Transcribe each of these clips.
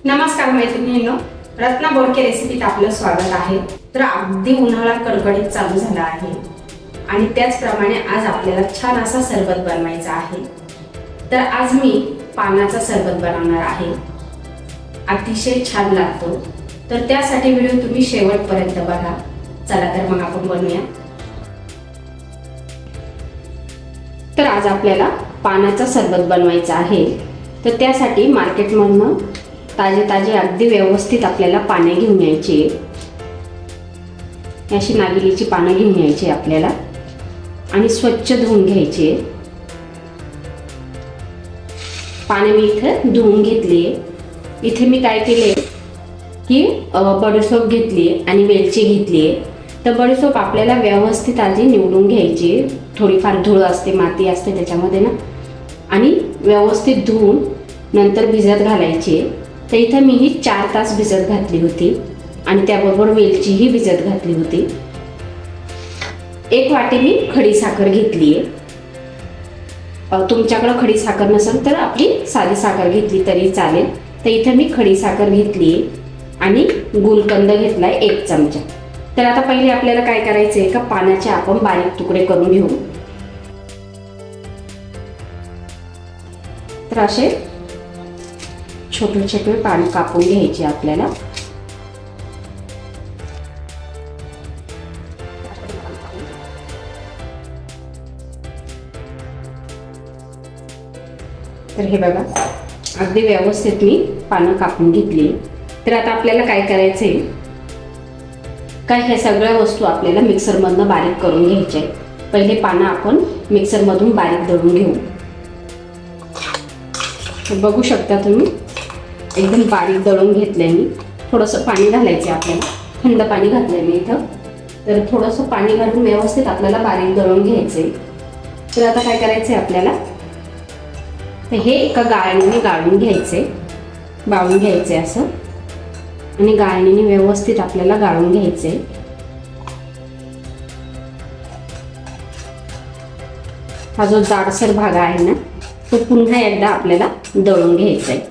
नमस्कार मैत्रिणींनो, रत्ना बोडके रेसिपीत आपलं स्वागत आहे। तर अगदी उन्हाळा कडकडीत चालू झाला आहे आणि त्याचप्रमाणे आज आपल्याला छान असा सरबत बनवायचा आहे। तर आज मी पानाचा सरबत बनवणार आहे। अतिशय छान लागतो, तर त्यासाठी व्हिडिओ तुम्ही शेवटपर्यंत बघा। चला तर मग आपण बनवूया। तर आज आपल्याला पानाचा सरबत बनवायचा आहे। तर त्यासाठी मार्केटमधून ताजे ताजे अगदी व्यवस्थित आपल्याला पाने घेऊन यायची। अशी नागिलीची पानं घेऊन यायची आपल्याला आणि स्वच्छ धुवून घ्यायची। पाने मी इथे धुवून घेतली। इथे मी काय केले की बडीशोप घेतली आणि वेलची घेतली। तर बडीशोप आपल्याला व्यवस्थित आधी निवडून घ्यायची। थोडीफार धूळ असते, माती असते त्याच्यामध्ये ना, आणि व्यवस्थित धुवून नंतर भिजत घालायची। तर इथे मी ही 4 तास भिजत घातली होती आणि त्याबरोबर वेलचीही भिजत घातली होती। 1 वाटी मी खडी साखर घेतली आहे। तुमच्याकडे खडी साखर नसेल तर आपली साधी साखर घेतली तरी चालेल। तर इथे मी खडी साखर घेतली आणि गुलकंद घेतलाय 1 चमचा। तर आता पहिले आपल्याला काय करायचं आहे का पानाचे आपण बारीक तुकडे करून घेऊ। तर असे छोटे छोटे पान कापून घ्यायचे आपल्याला। तर हे बघा, अगदी व्यवस्थित मी पानं कापून घेतली। तर आता आपल्याला काय करायचंय का हे सगळ्या वस्तू आपल्याला मिक्सरमधून बारीक करून घ्यायचे। पहिले पानं आपण मिक्सरमधून बारीक दळून घेऊ। बघू शकता तुम्ही, एकदम बारीक दळून घेतलंय मी। थोडंसं पाणी घालायचं आपल्याला, थंड पाणी घातलंय मी इथं। तर थोडंसं पाणी घालून व्यवस्थित आपल्याला बारीक दळून घ्यायचंय। तर आता काय करायचंय आपल्याला, तर हे एका गाळणीने गाळून घ्यायचंय, बाळून घ्यायचंय असं, आणि गाळणीने व्यवस्थित आपल्याला गाळून घ्यायचंय। हा जो जाडसर भाग आहे ना, तो पुन्हा एकदा आपल्याला दळून घ्यायचा आहे।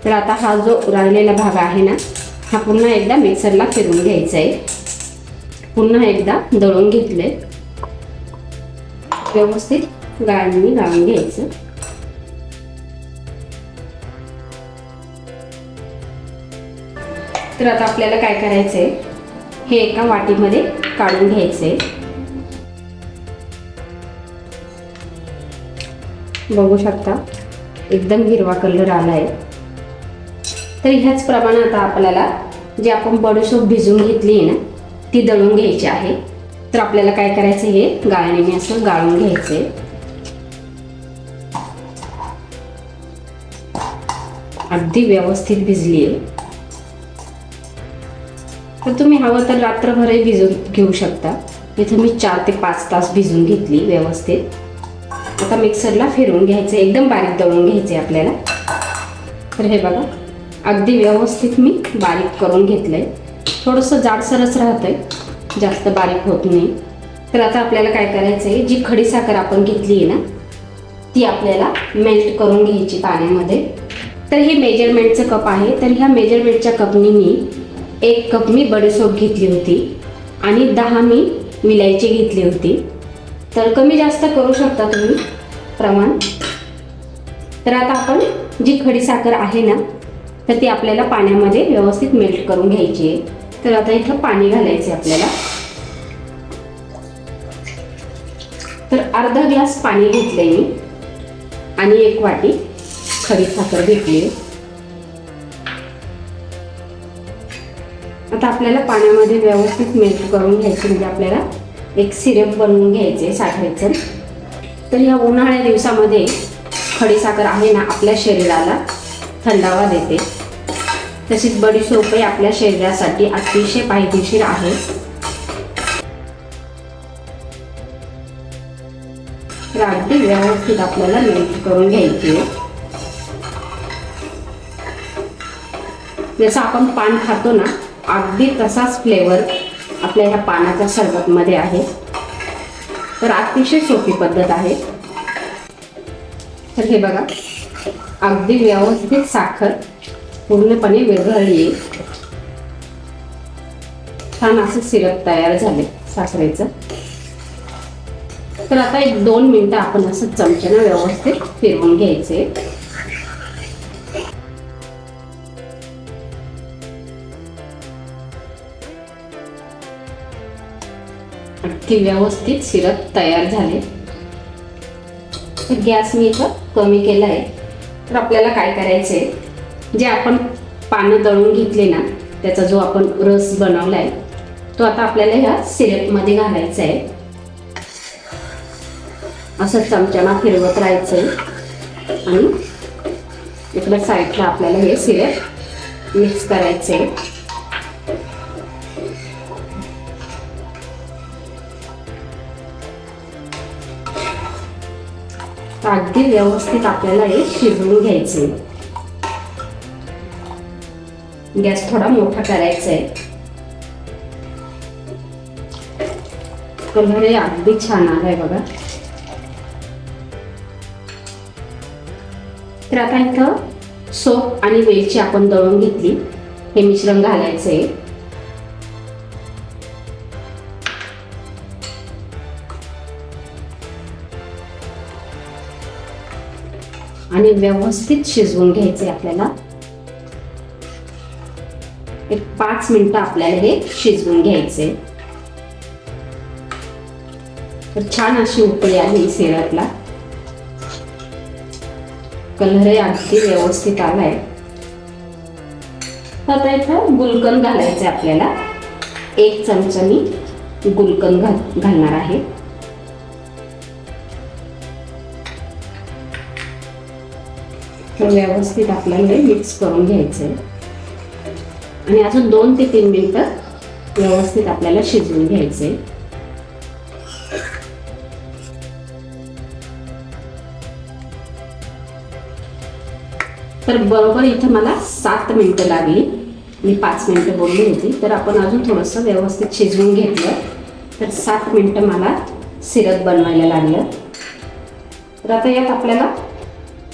तर आता हा जो राहिलेला भाग आहे ना, हा पुन्हा एकदा मिक्सरला फिरवून घ्यायचा आहे। पुन्हा एकदा दळून घेतले, व्यवस्थित गाळणीने गाळून घ्यायचं। तर आता आपल्याला काय करायचंय, हे एका वाटीमध्ये काढून घ्यायचंय। बघू शकता, एकदम हिरवा कलर आलाय। तर ह्याच प्रमाणात आपल्याला जे आपण बडीशोप भिजून घेतली आहे ना, ती दळून घ्यायची आहे। तर आपल्याला काय करायचं, हे गाळणीने असं गाळून घ्यायचंय। अगदी व्यवस्थित भिजली आहे। तर तुम्ही हवं तर रात्रभरही भिजून घेऊ शकता। इथे मी 4 ते 5 तास भिजून घेतली व्यवस्थित। आता मिक्सरला फिरवून घ्यायचं, एकदम बारीक दळून घ्यायचे आपल्याला। तर हे बघा, अगदी व्यवस्थित मी बारीक करून घेतलंय। थोडंसं जाडसरच राहतंय, जास्त बारीक होत नाही। तर आता आपल्याला काय करायचंय, जी खडी साखर आपण घेतली आहे ना, ती आपल्याला मेल्ट करून घ्यायची पाण्यामध्ये। तर हे मेजरमेंटचं कप आहे। तर ह्या मेजरमेंटच्या कपनी मी 1 कप मी बडीशोप घेतली होती आणि 10 मी विलायची घेतली होती। तर कमी जास्त करू शकता तुम्ही प्रमाण। तर आता आपण जी खडी साखर आहे ना, तर ती आपल्याला पाण्यामध्ये व्यवस्थित मेल्ट करून घ्यायची आहे। तर आता इथं पाणी घालायचे आपल्याला। तर अर्धा ग्लास पाणी घेतलंय मी आणि 1 वाटी खडी साखर घेतली। आता आपल्याला पाण्यामध्ये व्यवस्थित मेल्ट करून घ्यायचे, म्हणजे आपल्याला एक सिरप बनवून घ्यायचे साखरेचं। तर या उन्हाळ्या दिवसामध्ये खडी साखर आहे ना, आपल्या शरीराला थंडावा देते। तशीच बडीशोपही आपल्या शरीरासाठी अतिशय फायदेशीर आहे। तर अगदी व्यवस्थित आपल्याला मेल्ट करून घ्यायची आहे। जसं आपण पान खातो ना, अगदी तसाच फ्लेवर आपल्या ह्या पानाच्या सरबतमध्ये आहे. तर अतिशय सोपी पद्धत आहे. तर हे बघा, अगदी व्यवस्थित साखर पूर्णपणे विरघळली. छान असं सिरप तयार झाले साखरेचं. तर आता 1-2 मिनिटं आपण असं चमच्यानं व्यवस्थित फिरवून घ्यायचे. अगदी व्यवस्थित सिरप तयार झाले. तर गॅस मी इथं कमी केला आहे. तर आपल्याला काय करायचंय, जे आपण पानं दळून घेतले ना, त्याचा जो आपण रस बनवला आहे तो आता आपल्याला ह्या सिरपमध्ये घालायचा आहे. असं चमच्यानं फिरवत राहायचंय आणि इकडे साईडला आपल्याला हे सिरप मिक्स करायचंय. अगदी व्यवस्थित आपल्याला हे शिजवून घ्यायचे. गॅस थोडा मोठा करायचा आहे. कलर हे अगदी छान आलाय बघा. तर आता इथं सोप आणि वेलची आपण दळून घेतली, हे मिश्रण घालायचंय. आणि व्यवस्थित शिजवून घ्यायचे आपल्याला. 5 मिनिटं आपल्याला हे शिजवून घ्यायचे. तर छान अशी उकळी आली सिरपला. कलर अगदी व्यवस्थित आलाय. आता इथं गुलकंद घालायचे आपल्याला. 1 चमचा मी गुलकंद घालणार आहे. तर व्यवस्थित आपल्याला हे मिक्स करून घ्यायचंय आणि अजून 2 ते 3 मिनिटं व्यवस्थित आपल्याला शिजवून घ्यायचंय. तर बरोबर इथं मला 7 मिनिटं लागली. मी 5 मिनिटं बोलली होती. तर आपण अजून थोडंसं व्यवस्थित शिजवून घेतलं. तर 7 मिनिटं मला सिरप बनवायला लागलं. तर आता यात आपल्याला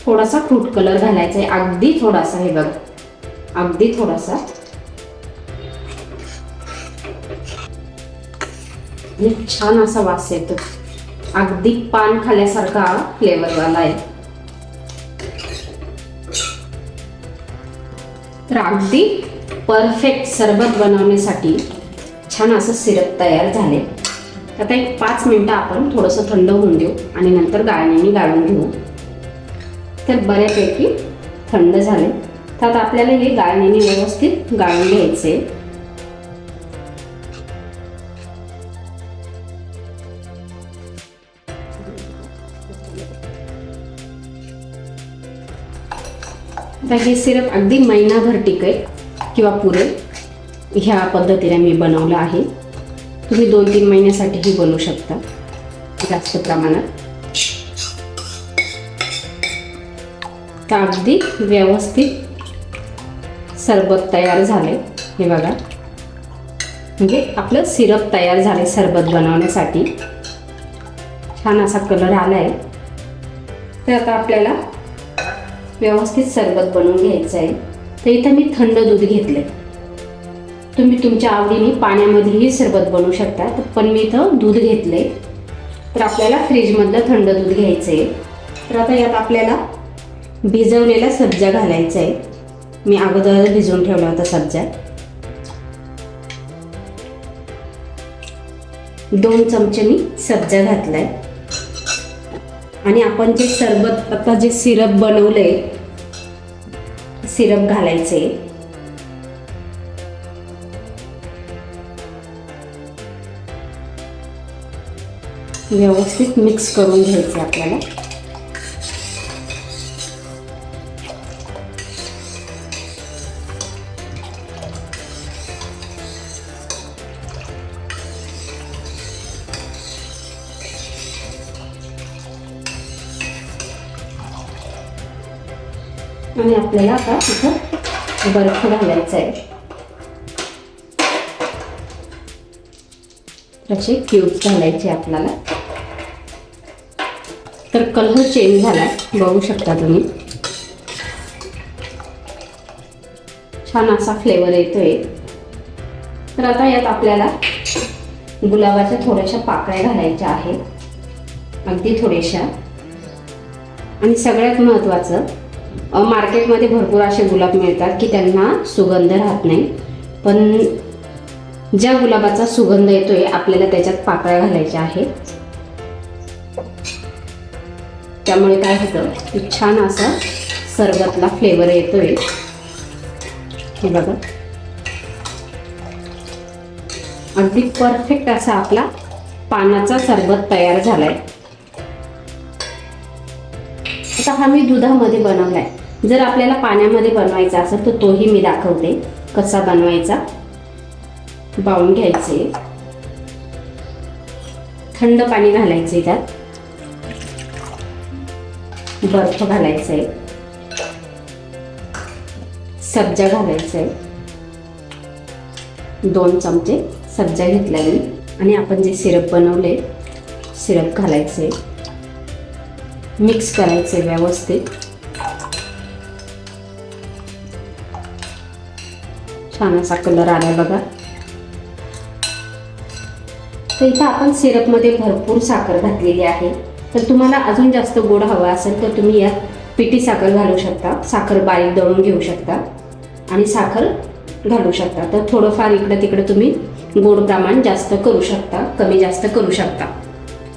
थोडासा फ्रूट कलर घालायचा आहे. अगदी थोडासा, हे बघा, अगदी थोडासा. छान असा वास येतो. अगदी पान खाल्यासारखा फ्लेवरवाला आहे. तर अगदी परफेक्ट सरबत बनवण्यासाठी छान असं सिरप तयार झाले. आता 5 मिनिटं आपण थोडंसं थंड होऊन देऊ आणि नंतर गाळणीने गाळून घेऊ. तर बऱ्यापैकी थंड झाले. तर आता आपल्याला हे गाळणीने व्यवस्थित गाळून घ्यायचे. तर हे सिरप अगदी महिनाभर टिकेल किंवा पुरेल ह्या पद्धतीने मी बनवलं आहे. तुम्ही 2-3 महिन्यासाठीही बनवू शकता जास्त प्रमाणात. तर अगदी व्यवस्थित सरबत तयार झाले. हे बघा, म्हणजे आपलं सिरप तयार झाले सरबत बनवण्यासाठी. छान असा कलर आलाय. तर आता आपल्याला व्यवस्थित सरबत बनवून घ्यायचं आहे. तर इथं मी थंड दूध घेतले. तुम्ही तुमच्या आवडीने पाण्यामध्येही सरबत बनवू शकता. पण मी इथं दूध घेतले. तर आपल्याला फ्रीजमधलं थंड दूध घ्यायचं आहे. तर आता यात आपल्याला भिजवलेला सब्जा घालायचा आहे. मी अगोदर भिजवून ठेवला होता सब्जा. 2 चमचे मी सब्जा घातलाय. आणि आपण जे सरबत आता जे सिरप बनवलंय, सिरप घालायचे. व्यवस्थित मिक्स करून घ्यायचे आपल्याला. आणि आपल्याला आता इथं बर्फ घालायचा आहे. असे क्यूब्स घालायचे आपल्याला. तर कलर चेंज झाला, बघू शकता तुम्ही. छान असा फ्लेवर येतोय. तर आता यात आपल्याला गुलाबाच्या थोड्याशा पाकळ्या घालायच्या आहेत, अगदी थोड्याशा. आणि सगळ्यात महत्त्वाचं, मार्केटमध्ये भरपूर असे गुलाब मिळतात की त्यांना सुगंध राहत नाही, पण ज्या गुलाबाचा सुगंध येतोय आपल्याला त्याच्यात पाकळ्या घालायच्या आहेत. त्यामुळे काय होतं की छान असा सरबतला फ्लेवर येतोय. हे बघा, अगदी परफेक्ट असा आपला पानाचा सरबत तयार झालाय. आता हा मी दुधामध्ये बनवलाय. जर आपल्याला पाण्यामध्ये बनवायचा असेल तर तोही मी दाखवते कसा बनवायचा. बाउल घ्यायचे, थंड पाणी घालायचे, त्यात बर्फ घालायचंय, सब्जा घालायचंय, 2 चमचे सब्जा घेतला मी. आणि आपण जे सिरप बनवले सिरप घालायचे, मिक्स करायचे व्यवस्थित. छान असा कलर आलाय बघा. तर इथं आपण सिरपमध्ये भरपूर साखर घातलेली आहे. तर तुम्हाला अजून जास्त गोड हवा असेल तर तुम्ही यात पिठी साखर घालू शकता, साखर बारीक दळून घेऊ शकता आणि साखर घालू शकता. तर थोडंफार इकडं तिकडं तुम्ही गोड प्रमाण जास्त करू शकता, कमी जास्त करू शकता.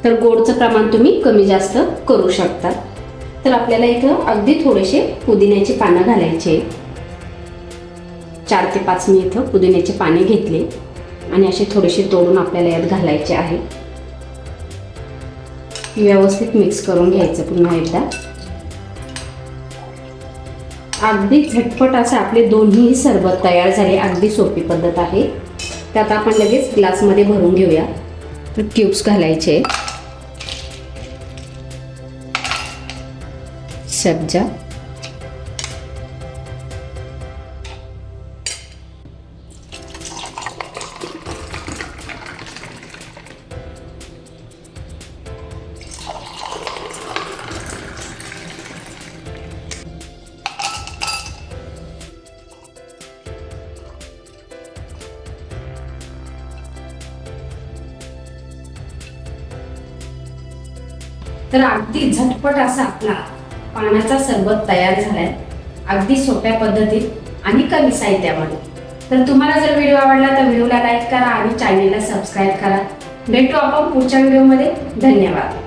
तर गोडचं प्रमाण तुम्ही कमी जास्त करू शकता. तर आपल्याला इथं अगदी थोडेसे पुदिन्याची पानं घालायचे. 4 ते 5 मी इथं पुदिन्याचे पाने घेतले आणि असे थोडेसे तोडून आपल्याला यात घालायचे आहे. व्यवस्थित मिक्स करून घ्यायचं पुन्हा एकदा. अगदी झटपट असे आपले दोन्ही सरबत तयार झाले. अगदी सोपी पद्धत आहे. त्यात आपण लगेच ग्लासमध्ये भरून घेऊया. तर क्यूब्स घालायचे, सब्जा, तर अगदी झटपट असा आपला पानाचा सरबत तयार झालाय, अगदी सोप्या पद्धतीत आणि कमी साहित्यामध्ये. तर तुम्हाला जर व्हिडिओ आवडला तर व्हिडिओला लाईक करा आणि चॅनलला सबस्क्राईब करा. भेटू आपण पुढच्या व्हिडिओमध्ये. धन्यवाद.